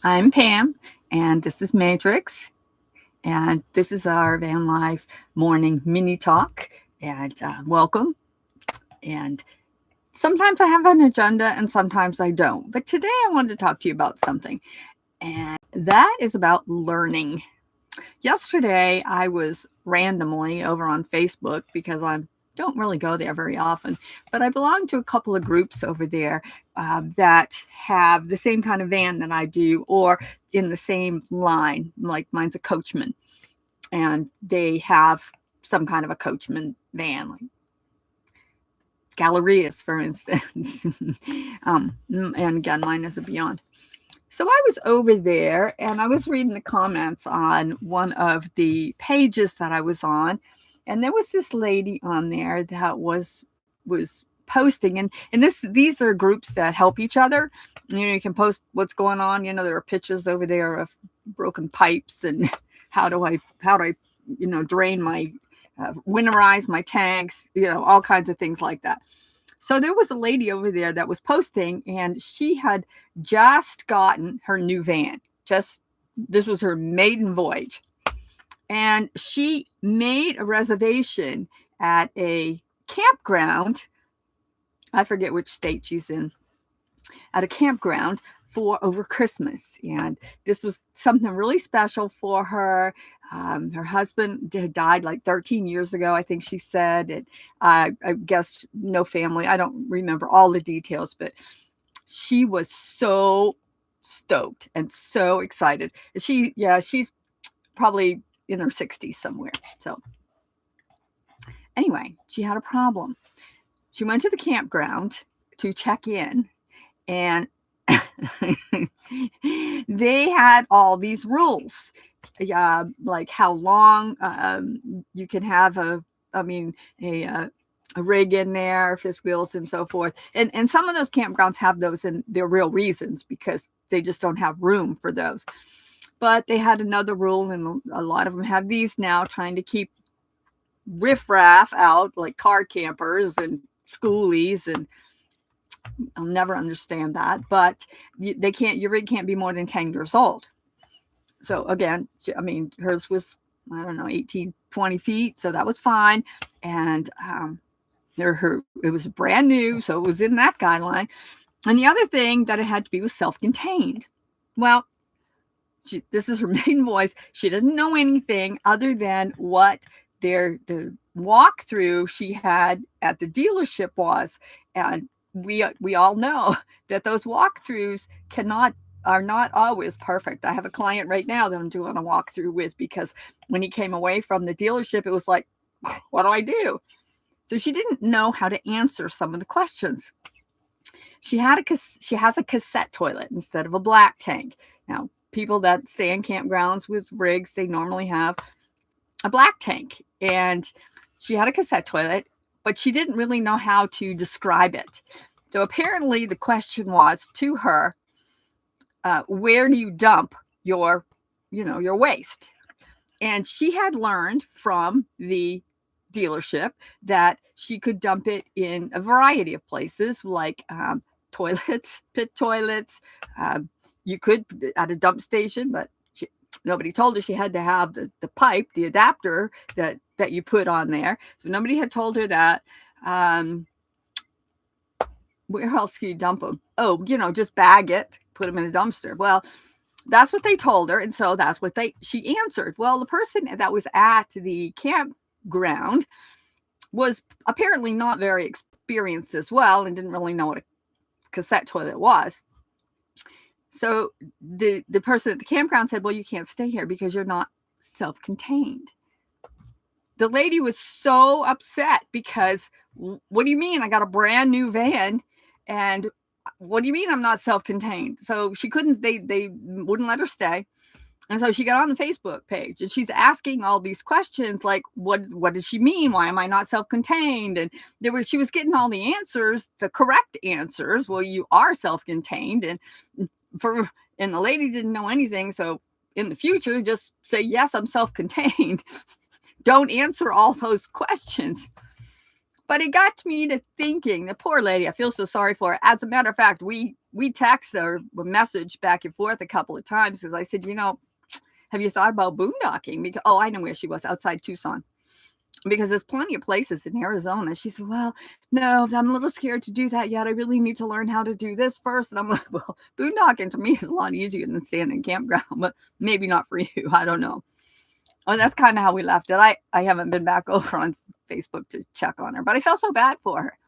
I'm Pam, and this is Matrix, and this is our van life morning mini talk. And welcome. And sometimes I have an agenda, and sometimes I don't. But today I wanted to talk to you about something, and that is about learning. Yesterday I was randomly over on Facebook because I don't really go there very often, but I belong to a couple of groups over there that have the same kind of van that I do, or in the same line. Like mine's a coachman, and they have some kind of a coachman van, like Gallerias, for instance. And again, mine is a Beyond. So I was over there and I was reading the comments on one of the pages that I was on, and there was this lady on there that was posting, and these are groups that help each other. You can post what's going on. There are pictures over there of broken pipes and how do I drain my winterize my tanks, all kinds of things like that. So there was a lady over there that was posting, and she had just gotten her new van. This was her maiden voyage. And she made a reservation at a campground. I forget which state she's in. At a campground for over Christmas. And this was something really special for her. Her husband had died like 13 years ago, I think she said. And I guess no family. I don't remember all the details, but she was so stoked and so excited. She's probably in her 60s somewhere. So anyway, she had a problem. She went to the campground to check in, and they had all these rules, like how long you can have a rig in there, fifth wheels, and so forth. And some of those campgrounds have those, and they're real reasons because they just don't have room for those. But they had another rule, and a lot of them have these now, trying to keep riffraff out, like car campers and schoolies, and I'll never understand that. But your rig can't be more than 10 years old. So again, hers was, I don't know, 18, 20 feet. So that was fine. And it was brand new. So it was in that guideline. And the other thing that it had to be was self-contained. Well, this is her maiden voice. She didn't know anything other than what the walkthrough she had at the dealership was. And we all know that those walkthroughs are not always perfect. I have a client right now that I'm doing a walkthrough with, because when he came away from the dealership, it was like, what do I do? So she didn't know how to answer some of the questions. She has a cassette toilet instead of a black tank. Now, people that stay in campgrounds with rigs, they normally have a black tank, and she had a cassette toilet, but she didn't really know how to describe it. So apparently the question was to her, where do you dump your waste? And she had learned from the dealership that she could dump it in a variety of places, like toilets, pit toilets. You could at a dump station, but nobody told her she had to have the pipe, the adapter that you put on there. So nobody had told her that. Where else can you dump them? Oh, just bag it, put them in a dumpster. Well, that's what they told her. And so that's what she answered. Well, the person that was at the campground was apparently not very experienced as well, and didn't really know what a cassette toilet was. So the person at the campground said, well, you can't stay here because you're not self-contained. The lady was so upset because, what do you mean? I got a brand new van, and what do you mean I'm not self-contained? So she couldn't, they wouldn't let her stay. And so she got on the Facebook page, and she's asking all these questions like, what does she mean? Why am I not self-contained? And she was getting all the answers, the correct answers. Well, you are self-contained. And the lady didn't know anything. So in the future, just say, yes, I'm self-contained. Don't answer all those questions. But it got me to thinking, the poor lady, I feel so sorry for her. As a matter of fact, we we text or message back and forth a couple of times because I said, have you thought about boondocking? Because, oh, I know where she was, outside Tucson. Because there's plenty of places in Arizona. She said, well, no, I'm a little scared to do that yet. I really need to learn how to do this first. And I'm like, well, boondocking to me is a lot easier than staying in campground, but maybe not for you. I don't know. And that's kind of how we left it. I haven't been back over on Facebook to check on her, but I felt so bad for her.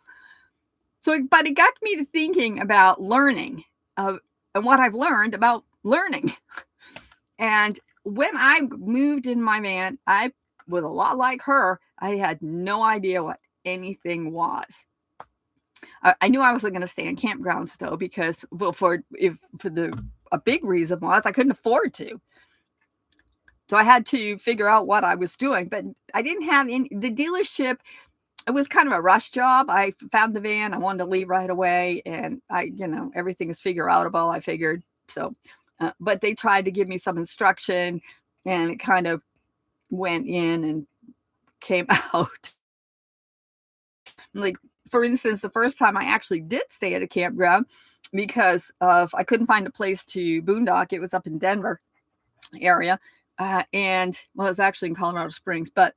But it got me to thinking about learning and what I've learned about learning. And when I moved in my van, I was a lot like her. I had no idea what anything was. I knew I wasn't going to stay in campgrounds though, because a big reason was I couldn't afford to. So I had to figure out what I was doing, but I didn't have the dealership. It was kind of a rush job. I found the van. I wanted to leave right away. And everything is figure outable, I figured. So, but they tried to give me some instruction, and it kind of went in and came out. Like, for instance, the first time I actually did stay at a campground because I couldn't find a place to boondock. It was up in Denver area. And it was actually in Colorado Springs, but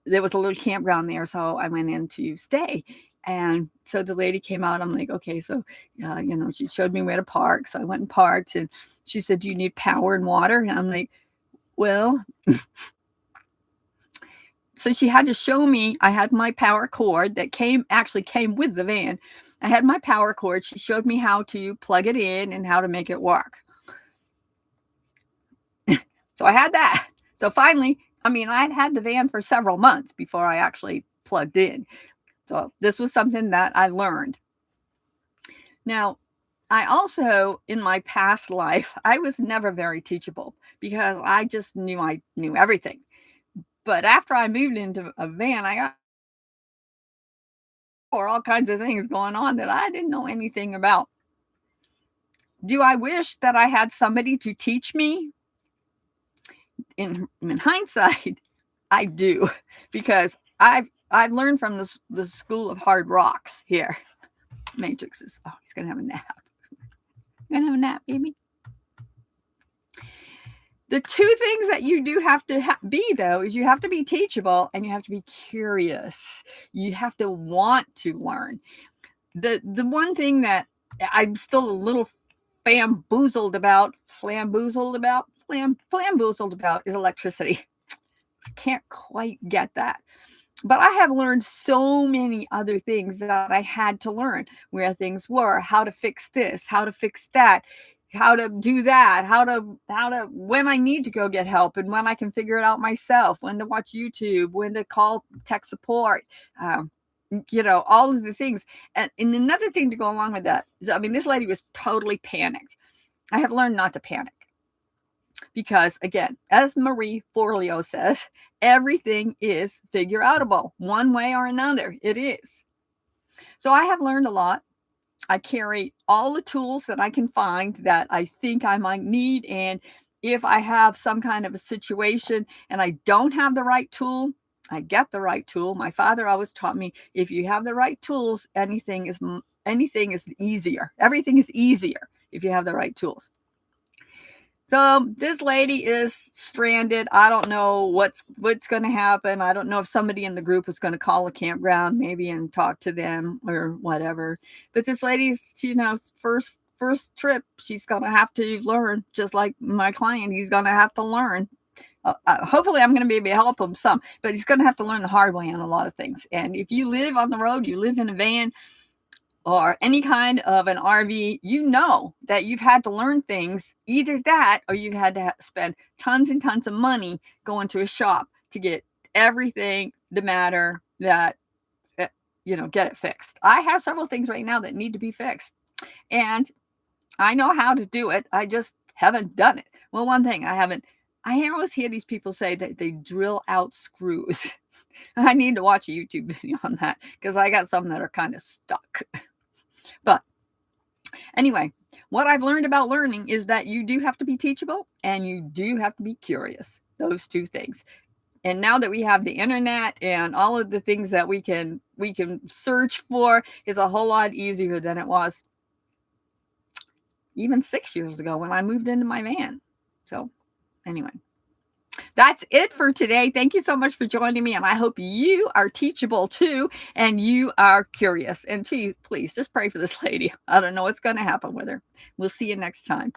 there was a little campground there. So I went in to stay. And so the lady came out. I'm like, okay, so, she showed me where to park. So I went and parked, and she said, do you need power and water? And I'm like, well, so she had to show me. I had my power cord that came with the van. I had my power cord. She showed me how to plug it in and how to make it work. So I had that. So finally, I'd had the van for several months before I actually plugged in. So this was something that I learned. Now, I also, in my past life, I was never very teachable because I just knew I knew everything. But after I moved into a van, I got all kinds of things going on that I didn't know anything about. Do I wish that I had somebody to teach me? In hindsight, I do, because I've learned from the school of hard rocks here. Matrix is, he's gonna have a nap. You're gonna have a nap, baby. The two things that you do have to be, though, is you have to be teachable and you have to be curious. You have to want to learn. The one thing that I'm still a little flamboozled about is electricity. I can't quite get that. But I have learned so many other things that I had to learn, where things were, how to fix this, how to fix that, how to do that, how to when I need to go get help and when I can figure it out myself, when to watch YouTube, when to call tech support, all of the things. And another thing to go along with that is, this lady was totally panicked. I have learned not to panic. Because, again, as Marie Forleo says, everything is figure outable one way or another. It is. So I have learned a lot. I carry all the tools that I can find that I think I might need. And if I have some kind of a situation and I don't have the right tool, I get the right tool. My father always taught me, if you have the right tools, anything is easier. Everything is easier if you have the right tools. So this lady is stranded. I don't know what's going to happen. I don't know if somebody in the group is going to call a campground maybe and talk to them or whatever. But this lady's, first trip, she's going to have to learn, just like my client. He's going to have to learn. Hopefully I'm going to be able to help him some, but he's going to have to learn the hard way on a lot of things. And if you live on the road, you live in a van, or any kind of an RV, you know that you've had to learn things, either that or you've had to spend tons and tons of money going to a shop to get everything the matter that, get it fixed. I have several things right now that need to be fixed, and I know how to do it. I just haven't done it. Well, one thing I always hear these people say that they drill out screws. I need to watch a YouTube video on that because I got some that are kind of stuck. But anyway, what I've learned about learning is that you do have to be teachable and you do have to be curious. Those two things. And now that we have the internet and all of the things that we can search for, is a whole lot easier than it was even 6 years ago when I moved into my van. So anyway, that's it for today. Thank you so much for joining me. And I hope you are teachable too, and you are curious. And please just pray for this lady. I don't know what's going to happen with her. We'll see you next time.